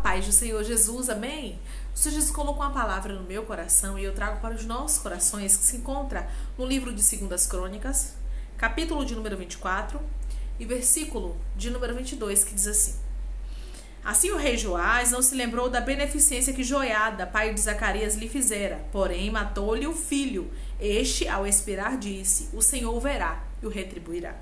paz do Senhor Jesus, amém? O Senhor Jesus colocou uma palavra no meu coração e eu trago para os nossos corações, que se encontra no livro de 2 Crônicas, capítulo de número 24 e versículo de número 22, que diz assim: Assim o rei Joás não se lembrou da beneficência que Joiada, pai de Zacarias, lhe fizera, porém matou-lhe o filho. Este, ao expirar, disse: O Senhor o verá e o retribuirá.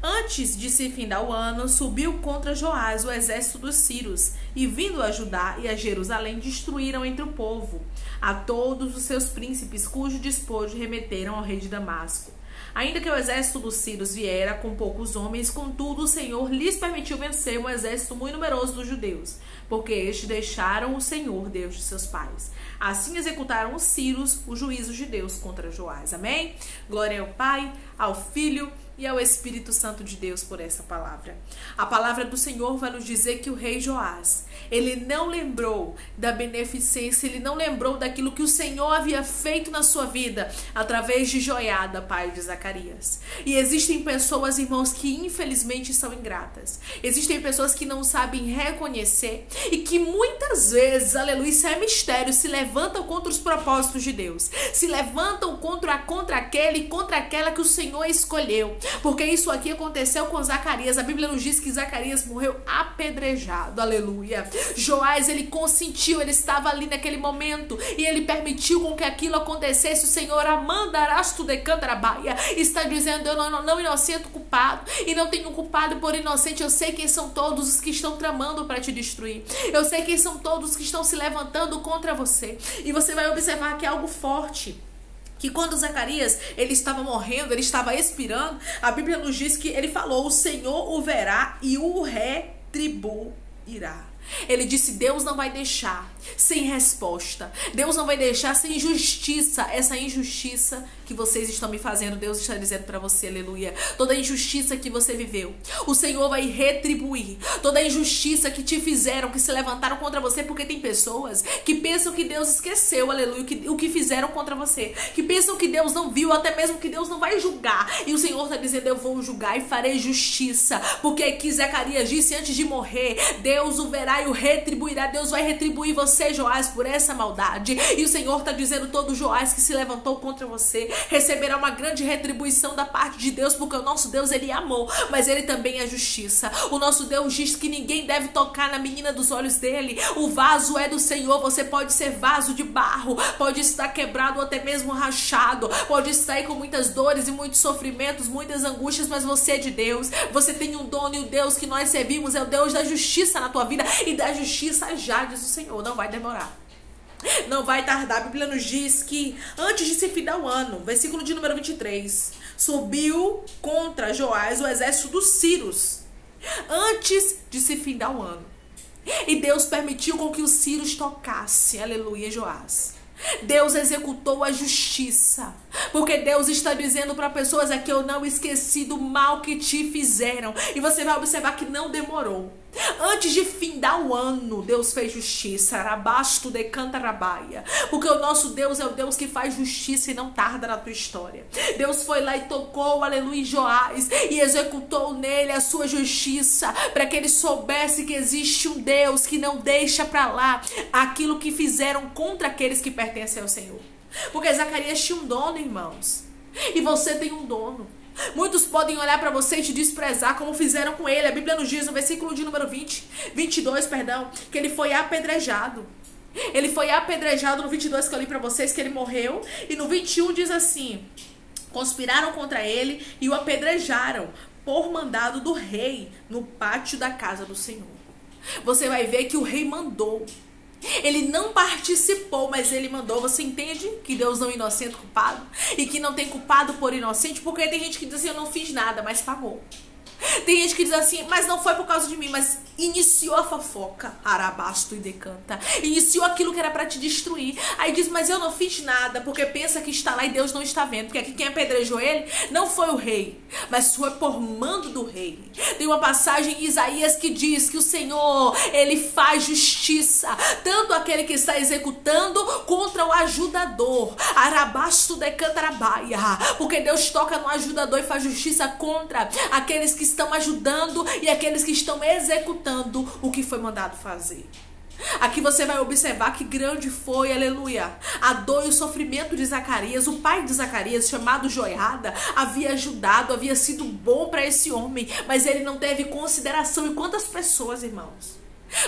Antes de se findar o ano, subiu contra Joás o exército dos sírios, e vindo a Judá e a Jerusalém, destruíram entre o povo a todos os seus príncipes, cujo despojo remeteram ao rei de Damasco. Ainda que o exército dos sírios viera com poucos homens, contudo o Senhor lhes permitiu vencer um exército muito numeroso dos judeus, porque estes deixaram o Senhor, Deus de seus pais. Assim executaram os sírios os juízos de Deus contra Joás. Amém? Glória ao Pai, ao Filho e ao Espírito Santo de Deus por essa palavra. A palavra do Senhor vai nos dizer que o rei Joás, ele não lembrou da beneficência, ele não lembrou daquilo que o Senhor havia feito na sua vida através de Joiada, pai de Zacarias. E existem pessoas, irmãos, que infelizmente são ingratas. Existem pessoas que não sabem reconhecer e que muitas vezes, aleluia, isso é mistério, se levantam contra os propósitos de Deus, se levantam contra aquele e contra aquela que o Senhor escolheu. Porque isso aqui aconteceu com Zacarias. A Bíblia nos diz que Zacarias morreu apedrejado, aleluia. Joás, ele consentiu, ele estava ali naquele momento e ele permitiu com que aquilo acontecesse. O Senhor, amandarastu de cantarabaia, está dizendo: eu não inocento culpado, e não tenho culpado por inocente. Eu sei quem são todos os que estão tramando para te destruir. Eu sei quem são todos que estão se levantando contra você. E você vai observar que é algo forte, que quando Zacarias, ele estava morrendo, ele estava expirando, a Bíblia nos diz que ele falou: o Senhor o verá e o retribuirá. Ele disse: Deus não vai deixar sem resposta. Deus não vai deixar sem justiça. Essa injustiça que vocês estão me fazendo, Deus está dizendo para você, aleluia. Toda injustiça que você viveu, o Senhor vai retribuir. Toda injustiça que te fizeram, que se levantaram contra você, porque tem pessoas que pensam que Deus esqueceu, aleluia, o que fizeram contra você, que pensam que Deus não viu, até mesmo que Deus não vai julgar. E o Senhor está dizendo: eu vou julgar e farei justiça. Porque aqui Zacarias disse antes de morrer: Deus o verá e o retribuirá. Deus vai retribuir você, Joás, por essa maldade. E o Senhor está dizendo: todo Joás que se levantou contra você receberá uma grande retribuição da parte de Deus, porque o nosso Deus, ele é amor, mas ele também é justiça. O nosso Deus diz que ninguém deve tocar na menina dos olhos dele. O vaso é do Senhor. Você pode ser vaso de barro, pode estar quebrado ou até mesmo rachado, pode estar com muitas dores e muitos sofrimentos, muitas angústias, mas você é de Deus. Você tem um dono, e o Deus que nós servimos é o Deus da justiça na tua vida, e da justiça já, diz o Senhor. Não vai demorar, não vai tardar. A Bíblia nos diz que antes de se findar o ano, versículo de número 23, subiu contra Joás o exército dos sírios, antes de se findar o ano. E Deus permitiu com que os sírios tocassem, aleluia, Joás. Deus executou a justiça, porque Deus está dizendo para pessoas aqui: eu não esqueci do mal que te fizeram. E você vai observar que não demorou. Antes de findar o ano, Deus fez justiça. Arabasto de cantarabaia. Porque o nosso Deus é o Deus que faz justiça e não tarda na tua história. Deus foi lá e tocou, aleluia, Joás, e executou nele a sua justiça, para que ele soubesse que existe um Deus que não deixa para lá aquilo que fizeram contra aqueles que pertencem ao Senhor. Porque Zacarias tinha um dono, irmãos, e você tem um dono. Muitos podem olhar para você e te desprezar, como fizeram com ele. A Bíblia nos diz no versículo de número 22, que ele foi apedrejado. Ele foi apedrejado no 22, que eu li para vocês, que ele morreu. E no 21 diz assim: conspiraram contra ele e o apedrejaram por mandado do rei no pátio da casa do Senhor. Você vai ver que o rei mandou. Ele não participou, mas ele mandou. Você entende que Deus não é inocente culpado? E que não tem culpado por inocente? Porque tem gente que diz assim: eu não fiz nada, mas pagou. Tem gente que diz assim: mas não foi por causa de mim, mas iniciou a fofoca. Arabasto e decanta. Iniciou aquilo que era para te destruir. Aí diz: mas eu não fiz nada, porque pensa que está lá e Deus não está vendo. Porque aqui quem apedrejou ele não foi o rei, mas foi por mando do rei. Tem uma passagem em Isaías que diz que o Senhor, ele faz justiça, tanto aquele que está executando contra o ajudador. Arabasto decanta arabaia. Porque Deus toca no ajudador e faz justiça contra aqueles que estão ajudando e aqueles que estão executando o que foi mandado fazer. Aqui você vai observar que grande foi, aleluia, a dor e o sofrimento de Zacarias. O pai de Zacarias, chamado Joiada, havia ajudado, havia sido bom para esse homem, mas ele não teve consideração. E quantas pessoas, irmãos,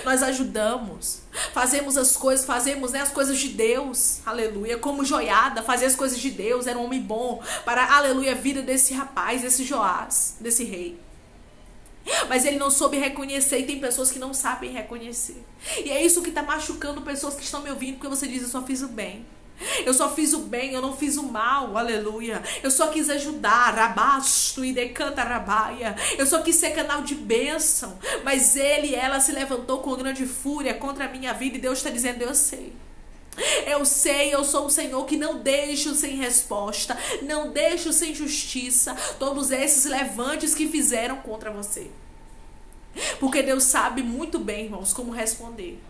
nós ajudamos, fazemos as coisas, as coisas de Deus, aleluia, como Joiada fazia as coisas de Deus, era um homem bom para, aleluia, a vida desse rapaz, desse Joás, desse rei. Mas ele não soube reconhecer, e tem pessoas que não sabem reconhecer. E é isso que está machucando pessoas que estão me ouvindo, porque você diz: eu só fiz o bem. Eu só fiz o bem, eu não fiz o mal, aleluia. Eu só quis ajudar, rabasto e decanta rabaia. Eu só quis ser canal de bênção. Mas ela se levantou com grande fúria contra a minha vida, e Deus está dizendo: eu sei. Eu sei, eu sou o Senhor que não deixo sem resposta, não deixo sem justiça todos esses levantes que fizeram contra você. Porque Deus sabe muito bem, irmãos, como responder.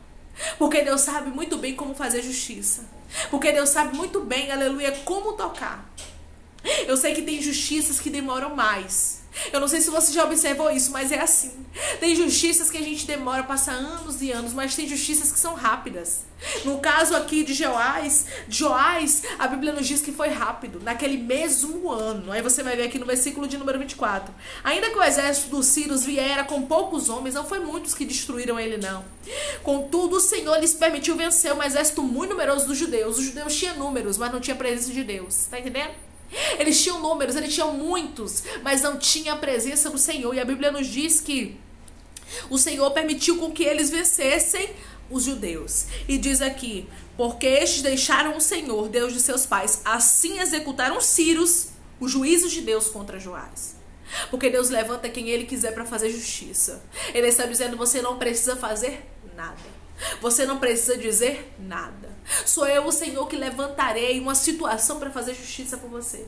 Porque Deus sabe muito bem como fazer justiça. Porque Deus sabe muito bem, aleluia, como tocar. Eu sei que tem justiças que demoram mais. Eu não sei se você já observou isso, mas é assim. Tem justiças que a gente demora, passa anos e anos, mas tem justiças que são rápidas. No caso aqui de Joás, a Bíblia nos diz que foi rápido, naquele mesmo ano. Aí você vai ver aqui no versículo de número 24. Ainda que o exército dos sírios viera com poucos homens, não foi muitos que destruíram ele, não. Contudo, o Senhor lhes permitiu vencer um exército muito numeroso dos judeus. Os judeus tinham números, mas não tinha presença de Deus. Tá entendendo? Eles tinham números, eles tinham muitos, mas não tinha a presença do Senhor. E a Bíblia nos diz que o Senhor permitiu com que eles vencessem os judeus. E diz aqui: porque estes deixaram o Senhor, Deus de seus pais, assim executaram os sírios, os juízos de Deus contra Joás. Porque Deus levanta quem Ele quiser para fazer justiça. Ele está dizendo: você não precisa fazer nada. Você não precisa dizer nada. Sou eu, o Senhor, que levantarei uma situação para fazer justiça por você.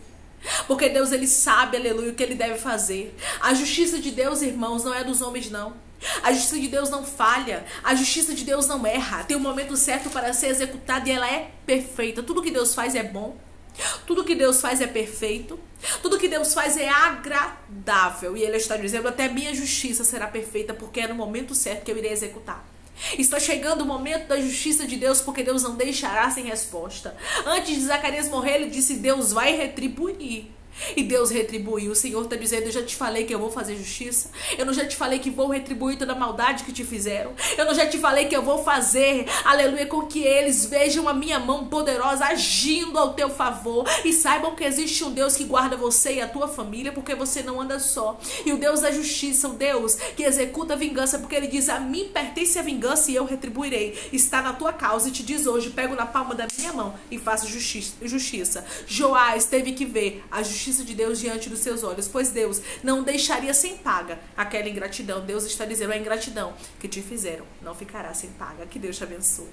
Porque Deus, Ele sabe, aleluia, o que Ele deve fazer. A justiça de Deus, irmãos, não é dos homens, não. A justiça de Deus não falha. A justiça de Deus não erra. Tem um momento certo para ser executada e ela é perfeita. Tudo que Deus faz é bom. Tudo que Deus faz é perfeito. Tudo que Deus faz é agradável. E Ele está dizendo: até minha justiça será perfeita, porque é no momento certo que eu irei executar. Está chegando o momento da justiça de Deus, porque Deus não deixará sem resposta. Antes de Zacarias morrer, ele disse: Deus vai retribuir. E Deus retribuiu. O Senhor está dizendo: eu já te falei que eu vou fazer justiça. Eu não já te falei que vou retribuir toda a maldade que te fizeram. Eu não já te falei que eu vou fazer, aleluia, com que eles vejam a minha mão poderosa agindo ao teu favor. E saibam que existe um Deus que guarda você e a tua família, porque você não anda só. E o Deus da justiça, o Deus que executa a vingança, porque Ele diz: a mim pertence a vingança e eu retribuirei. Está na tua causa e te diz hoje: pego na palma da minha mão e faço justiça. Joás teve que ver a justiça de Deus diante dos seus olhos, pois Deus não deixaria sem paga aquela ingratidão. Deus está dizendo: a ingratidão que te fizeram não ficará sem paga. Que Deus te abençoe.